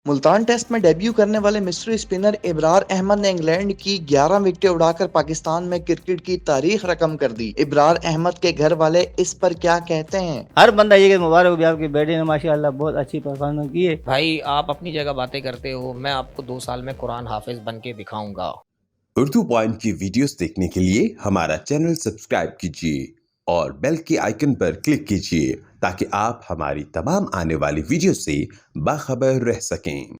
Multan test में debut करने वाले मिस्री स्पिनर इब्रार अहमद ने इंग्लैंड की 11 विकेटें उड़ाकर पाकिस्तान में क्रिकेट की तारीख रकम कर दी। इब्रार अहमद के घर वाले इस पर क्या कहते हैं? हर बंदा ये कि मुबारक हो भी आपकी बेटे ने माशाल्लाह बहुत अच्छी परफॉर्मेंस की है। भाई आप अपनी जगह बातें करते हो, मैं आपको 2 साल में कुरान हाफिज बन के दिखाऊंगा। उर्दू पॉइंट की वीडियोस देखने के लिए हमारा चैनल सब्सक्राइब कीजिए और बेल के आइकन पर क्लिक कीजिए ताकि आप हमारी तमाम आने वाली वीडियो से बाखबर रह सकें।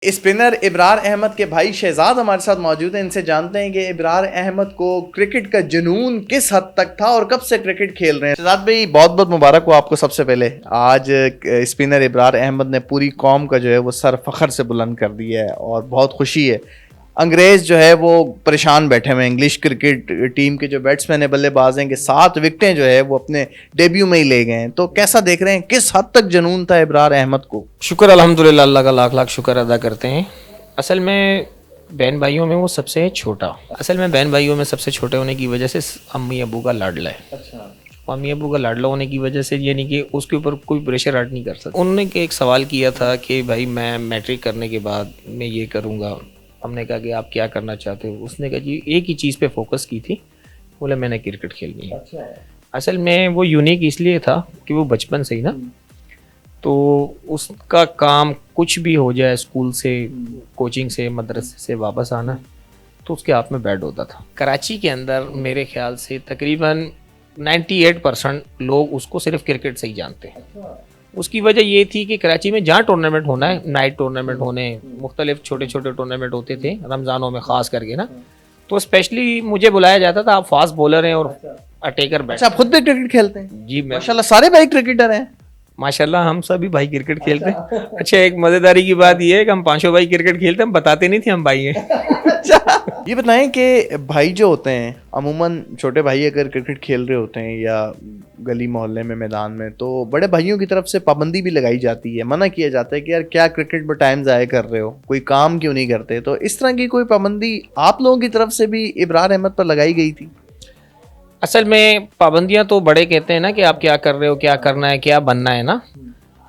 स्पिनर इब्रार अहमद के भाई शहजाद हमारे साथ मौजूद हैं। इनसे जानते हैं कि इब्रार अहमद को क्रिकेट का जुनून किस हद तक था और कब से क्रिकेट खेल रहे हैं। शहजाद भाई बहुत बहुत मुबारक हो आपको। सबसे पहले आज स्पिनर इब्रार अहमद ने पूरी कौम का जो है वो सर फखर से बुलंद कर दिया है और बहुत खुशी है। अंग्रेज जो है वो परेशान बैठे हुए हैं। इंग्लिश क्रिकेट टीम के जो बैट्समैन है, बल्लेबाज हैं, कि 7 विकेटें जो है वो अपने डेब्यू में ही ले गए हैं। तो कैसा देख रहे हैं, किस हद तक जुनून था इब्रार अहमद को? शुक्र अल्हम्दुलिल्लाह, अल्लाह का लाख लाख शुक्र अदा करते हैं। असल में बहन भाइयों में वो सबसे छोटा, सबसे छोटे होने की वजह से अम्मी अबू का लाडला है। अच्छा। अम्मी अबू का लाडला होने की वजह से ये नहीं कि उसके ऊपर कोई प्रेशर ऐड नहीं कर सकता। उन्होंने एक सवाल किया था कि भाई मैं मैट्रिक करने के बाद मैं ये करूँगा। हमने कहा कि आप क्या करना चाहते हो? उसने कहा जी एक ही चीज़ पे फोकस की थी, बोले मैंने क्रिकेट खेलनी है। अच्छा। असल में वो यूनिक इसलिए था कि वो बचपन से ही ना, तो उसका काम कुछ भी हो जाए, स्कूल से, कोचिंग से, मदरसे से वापस आना, तो उसके हाथ में बैट होता था। कराची के अंदर मेरे ख्याल से तकरीबन 98% लोग उसको सिर्फ क्रिकेट से ही जानते हैं। उसकी वजह ये थी कि कराची में जहाँ टूर्नामेंट होना है, नाइट टूर्नामेंट होने, मुख्तलिफ छोटे छोटे टूर्नामेंट होते थे रमज़ानों में ख़ास करके ना, तो स्पेशली मुझे बुलाया जाता था, आप फास्ट बॉलर हैं और अटैकर बैट। अच्छा, आप खुद भी क्रिकेट खेलते हैं? जी मैं माशाल्लाह, सारे भाई क्रिकेटर हैं। माशाल्लाह हम सभी भाई क्रिकेट खेलते हैं। अच्छा, एक मज़ेदारी की बात ये है कि हम 5 भाई क्रिकेट खेलते हैं, हम बताते नहीं थे हम भाई हैं। अच्छा, ये बताएं कि भाई जो होते हैं, अमूमन छोटे भाई अगर क्रिकेट खेल रहे होते हैं या गली मोहल्ले में, मैदान में, तो बड़े भाइयों की तरफ से पाबंदी भी लगाई जाती है, मना किया जाता है कि यार क्या क्रिकेट में टाइम ज़ाया कर रहे हो, कोई काम क्यों नहीं करते? तो इस तरह की कोई पाबंदी आप लोगों की तरफ से भी इब्रार अहमद पर लगाई गई थी? असल में पाबंदियां तो बड़े कहते हैं ना कि आप क्या कर रहे हो, क्या करना है, क्या बनना है ना।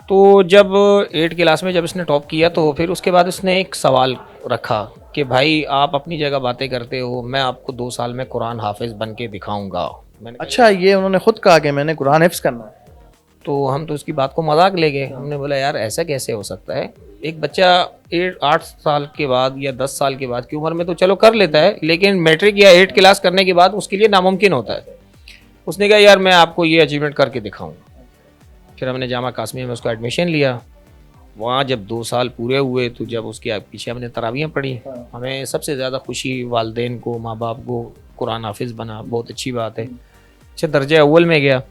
तो जब 8 क्लास में जब इसने टॉप किया तो फिर उसके बाद इसने एक सवाल रखा कि भाई आप अपनी जगह बातें करते हो, मैं आपको 2 साल में कुरान हाफिज बन के दिखाऊंगा। मैंने अच्छा, ये उन्होंने खुद कहा कि मैंने कुरान हिफ्ज़ करना है? तो हम तो उसकी बात को मजाक ले गए। हमने बोला यार ऐसा कैसे हो सकता है? एक बच्चा 8 साल के बाद या 10 साल के बाद की उम्र में तो चलो कर लेता है, लेकिन मैट्रिक या 8 क्लास करने के बाद उसके लिए नामुमकिन होता है। उसने कहा यार मैं आपको ये अचीवमेंट करके दिखाऊंगा। फिर हमने जामा कासमिया में उसका एडमिशन लिया। वहाँ जब 2 साल पूरे हुए तो जब उसके पीछे हमने तरावियाँ पढ़ी, हमें सबसे ज़्यादा खुशी वालदेन को, माँ बाप को, कुरान हाफिज़ बना, बहुत अच्छी बात है। अच्छा, दर्जे अव्वल में गया।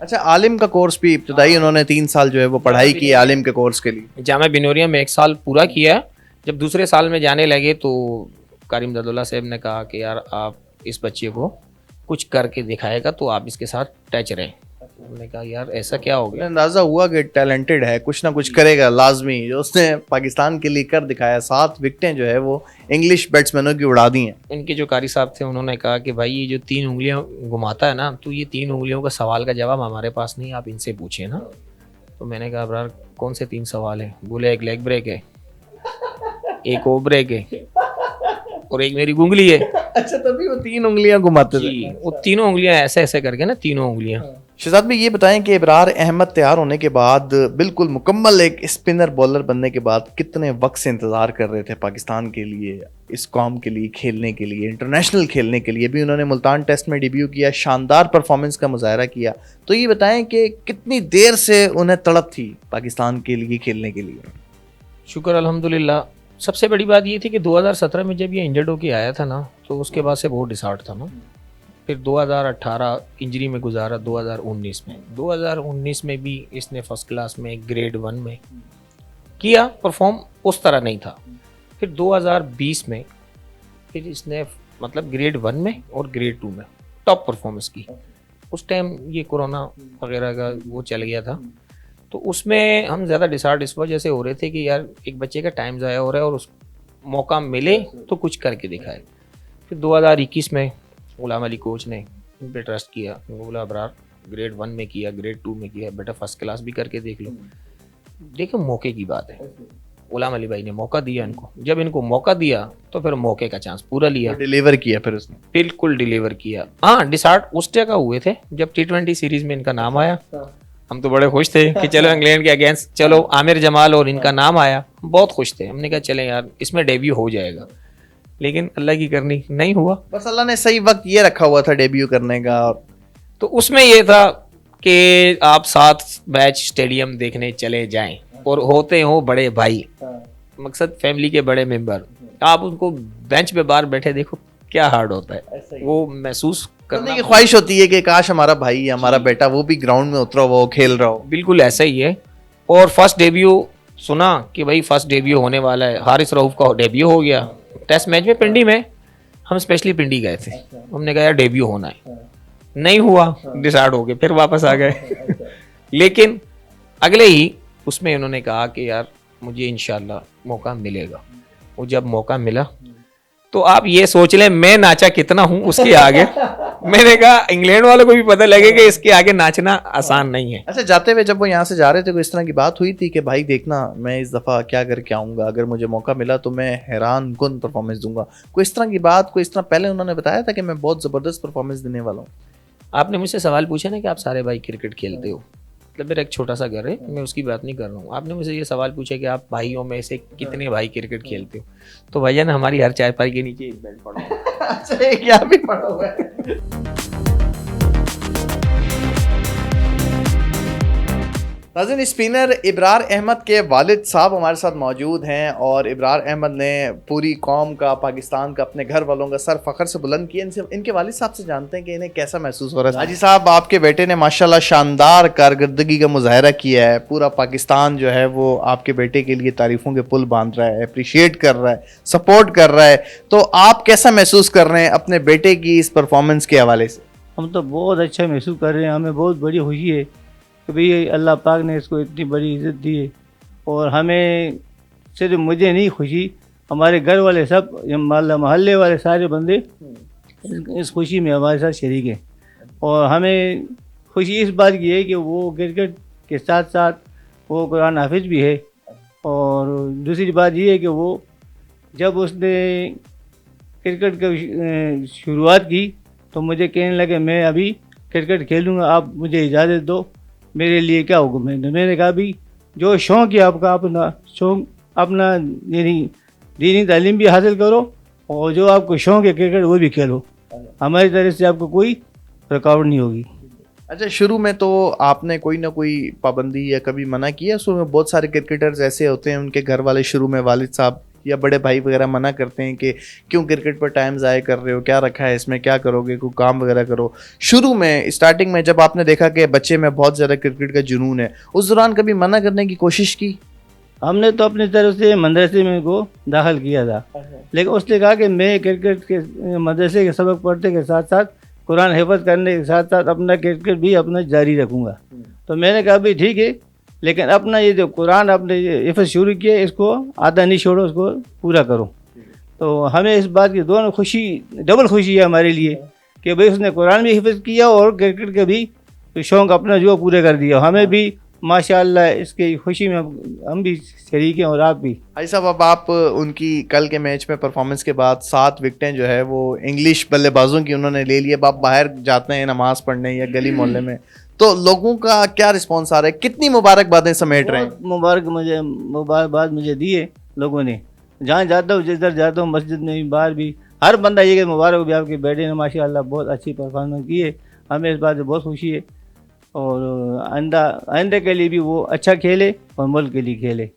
अच्छा, आलिम का कोर्स भी इब्तदाई उन्होंने 3 साल जो है वो पढ़ाई की आलिम के कोर्स के लिए? जामा बिनोरिया में 1 साल पूरा किया। जब दूसरे साल में जाने लगे तो कारिम ददुल्ला साहब ने कहा कि यार आप इस बच्चे को कुछ करके दिखाएगा तो आप इसके साथ टच रहें। हमने कहा यार ऐसा क्या हो गया? अंदाजा हुआ कि टैलेंटेड है, कुछ ना कुछ करेगा लाजमी। जो उसने पाकिस्तान के लिए कर दिखाया, 7 विकेटें जो है वो इंग्लिश बैट्समैनों की उड़ा दी हैं। इनके जो कारी साहब थे उन्होंने कहा कि भाई ये जो 3 उंगलियां घुमाता है ना, तो ये 3 उंगलियों का सवाल का जवाब हमारे पास नहीं, आप इनसे पूछिए ना। तो मैंने कहा ब्रार कौन से 3 सवाल हैं? बोले एक लेग ब्रेक है, एक ओ ब्रेक है और एक मेरी उंगली है। अच्छा, तभी वो 3 उंगलियां घुमाते थे। जी, वो तीनों उंगलियां ऐसे ऐसे करके ना, तीनों उंगलियां। शहजाद भाई ये बताएं कि इब्रार अहमद तैयार होने के बाद, बिल्कुल मुकम्मल एक स्पिनर बॉलर बनने के बाद, कितने वक्त से इंतज़ार कर रहे थे पाकिस्तान के लिए, इस कौम के लिए खेलने के लिए, इंटरनेशनल खेलने के लिए? भी उन्होंने मुल्तान टेस्ट में डेब्यू किया, शानदार परफॉर्मेंस का मुजाहरा किया। तो ये बताएं कि कितनी देर से उन्हें तड़प थी पाकिस्तान के लिए खेलने के लिए? शुक्र अल्हम्दुलिल्लाह। सबसे बड़ी बात ये थी कि 2017 में जब ये इंजर्ड होके आया था ना, तो उसके बाद से बहुत डिसहार्ट था ना। फिर 2018 इंजरी में गुजारा, 2019 में भी इसने फर्स्ट क्लास में ग्रेड 1 में किया, परफॉर्म उस तरह नहीं था। फिर 2020 में फिर इसने मतलब ग्रेड 1 में और ग्रेड 2 में टॉप परफॉर्मेंस की। उस टाइम ये कोरोना वगैरह का वो चल गया था, तो उसमें हम ज़्यादा डिसहार्ट इस वजह से हो रहे थे कि यार एक बच्चे का टाइम ज़ाया हो रहा है और उस मौका मिले तो कुछ करके दिखाए। फिर 2021 में गुलाम अली कोच ने इन पे ट्रस्ट किया, बोला अबरार ग्रेड 1 में किया, ग्रेड 2 में किया, बेटा फर्स्ट क्लास भी करके देख लो। देखिए मौके की बात है, गुलाम अली भाई ने मौका दिया इनको, जब इनको मौका दिया तो फिर मौके का चांस पूरा लिया, डिलीवर किया फिर उसने। बिल्कुल डिलीवर किया। हाँ डिसार्ट उस जगह हुए थे जब T20 सीरीज में इनका नाम आया, हम तो बड़े खुश थे कि चलो इंग्लैंड के अगेंस्ट चलो आमिर जमाल और इनका नाम आया, बहुत खुश थे। हमने कहा चले यार इसमें डेब्यू हो जाएगा, लेकिन अल्लाह की करनी नहीं हुआ। बस अल्लाह ने सही वक्त ये रखा हुआ था डेब्यू करने का। और तो उसमें ये था कि आप 7 मैच स्टेडियम देखने चले जाएं और होते हो बड़े भाई, मकसद फैमिली के बड़े मेंबर, आप उनको बेंच पे बाहर बैठे देखो क्या हार्ड होता है, वो महसूस करने करने की ख्वाहिश होती है कि काश हमारा भाई हमारा बेटा वो भी ग्राउंड में उतरा हुआ हो, खेल रहा हो। बिल्कुल ऐसा ही है। और फर्स्ट डेब्यू सुना कि भाई फर्स्ट डेब्यू होने वाला है, हारिस रऊफ का डेब्यू हो गया टेस्ट मैच में पिंडी में, हम स्पेशली पिंडी गए थे, हमने कहा यार डेब्यू होना है, नहीं हुआ, डिसाइड हो गए, फिर वापस आ गए। लेकिन अगले ही उसमें उन्होंने कहा कि यार मुझे इंशाल्लाह मौका मिलेगा। वो जब मौका मिला तो आप ये सोच लें मैं नाचा कितना हूँ उसके आगे। मैंने कहा इंग्लैंड वालों को भी पता लगे कि इसके आगे नाचना आसान नहीं है। अच्छा, जाते हुए जब वो यहाँ से जा रहे थे कोई इस तरह की बात हुई थी कि भाई देखना मैं इस दफ़ा क्या करके आऊँगा, अगर मुझे मौका मिला तो मैं हैरान कुन परफॉर्मेंस दूंगा, कोई इस तरह की बात, कोई इस तरह पहले उन्होंने बताया था कि मैं बहुत ज़बरदस्त परफॉर्मेंस देने वाला हूँ? आपने मुझसे सवाल पूछा ना कि आप सारे भाई क्रिकेट खेलते हो, मतलब मेरा एक छोटा सा घर है, मैं उसकी बात नहीं कर रहा हूँ। आपने मुझसे ये सवाल पूछा कि आप भाइयों में से कितने भाई क्रिकेट खेलते हो, तो भैया ना हमारी हर चारपाई के नीचे एक बेल्ट पड़ा हुआ है। अच्छा, ये क्या भी पड़ा हुआ है। नाज़रीन, स्पिनर इब्रार अहमद के वालिद साहब हमारे साथ मौजूद हैं और इब्रार अहमद ने पूरी कौम का, पाकिस्तान का, अपने घर वालों का सर फ़ख्र से बुलंद किया। इनसे इनके वालिद साहब से जानते हैं कि इन्हें कैसा महसूस हो रहा है। हाजी साहब, आपके बेटे ने माशाल्लाह शानदार कारकर्दगी का मुजाहरा किया है, पूरा पाकिस्तान जो है वो आपके बेटे के लिए तारीफ़ों के पुल बांध रहा है, अप्रिशिएट कर रहा है, सपोर्ट कर रहा है, तो आप कैसा महसूस कर रहे हैं अपने बेटे की इस परफॉर्मेंस के हवाले से? हम तो बहुत अच्छा महसूस कर रहे हैं, हमें बहुत बड़ी खुशी है कि भाई अल्लाह पाक ने इसको इतनी बड़ी इज़्ज़त दी है। और हमें सिर्फ मुझे नहीं खुशी, हमारे घर वाले सब, महल्ले वाले सारे बंदे इस खुशी में हमारे साथ शरीक हैं। और हमें खुशी इस बात की है कि वो क्रिकेट के साथ साथ वो कुरान हाफिज भी है। और दूसरी बात ये है कि वो जब उसने क्रिकेट की शुरुआत की तो मुझे कहने लगे मैं अभी क्रिकेट खेलूँगा, आप मुझे इजाज़त दो, मेरे लिए क्या हुक्म है। मैंने कहा भी जो शौक़ है आपका, अपना शौक़, अपना यानी दीनी तालीम भी हासिल करो और जो आपको शौक़ है क्रिकेट वो भी खेलो, हमारी तरफ से आपको कोई रुकावट नहीं होगी। अच्छा, शुरू में तो आपने कोई ना कोई पाबंदी या कभी मना किया? शुरू में बहुत सारे क्रिकेटर्स ऐसे होते हैं, उनके घर वाले शुरू में वालिद साहब या बड़े भाई वगैरह मना करते हैं कि क्यों क्रिकेट पर टाइम ज़ाया कर रहे हो, क्या रखा है इसमें, क्या करोगे, कोई काम वगैरह करो। शुरू में स्टार्टिंग में जब आपने देखा कि बच्चे में बहुत ज़्यादा क्रिकेट का जुनून है, उस दौरान कभी मना करने की कोशिश की? हमने तो अपनी तरफ से मदरसे में को दाखिल किया था, लेकिन उसने कहा कि मैं क्रिकेट के मदरसे के सबक पढ़ने के साथ साथ कुरान हिफ़्ज़ करने के साथ साथ अपना क्रिकेट भी अपना जारी रखूँगा। तो मैंने कहा भाई ठीक है, लेकिन अपना ये जो कुरान आपने हिफ़्ज़ शुरू किया इसको आधा नहीं छोड़ो, उसको पूरा करो। तो हमें इस बात की दोनों खुशी, डबल खुशी है हमारे लिए कि भाई उसने कुरान भी हिफ़्ज़ किया और क्रिकेट के भी शौक़ अपना जो पूरे कर दिया। हमें भी माशाअल्लाह इसकी खुशी में हम भी शरीक हैं और आप भी। भाई साहब, अब आप उनकी कल के मैच में परफॉर्मेंस के बाद 7 विकेटें जो है वो इंग्लिश बल्लेबाजों की उन्होंने ले ली। अब आप बाहर जाते हैं नमाज़ पढ़ने या गली मोहल्ले में, तो लोगों का क्या रिस्पॉन्स आ रहा है, कितनी मुबारकबादें समेट रहे हैं? मुबारकबाद मुझे दिए लोगों ने, जहाँ जाता हूँ, जिधर जाता हूँ, मस्जिद में भी, बाहर भी, हर बंदा ये कि मुबारक भी आपके बेटे ने माशाअल्लाह बहुत अच्छी परफॉर्मेंस की है। हमें इस बात से बहुत खुशी है और आइंदा के लिए भी वो अच्छा खेले और मुल्क के लिए खेले।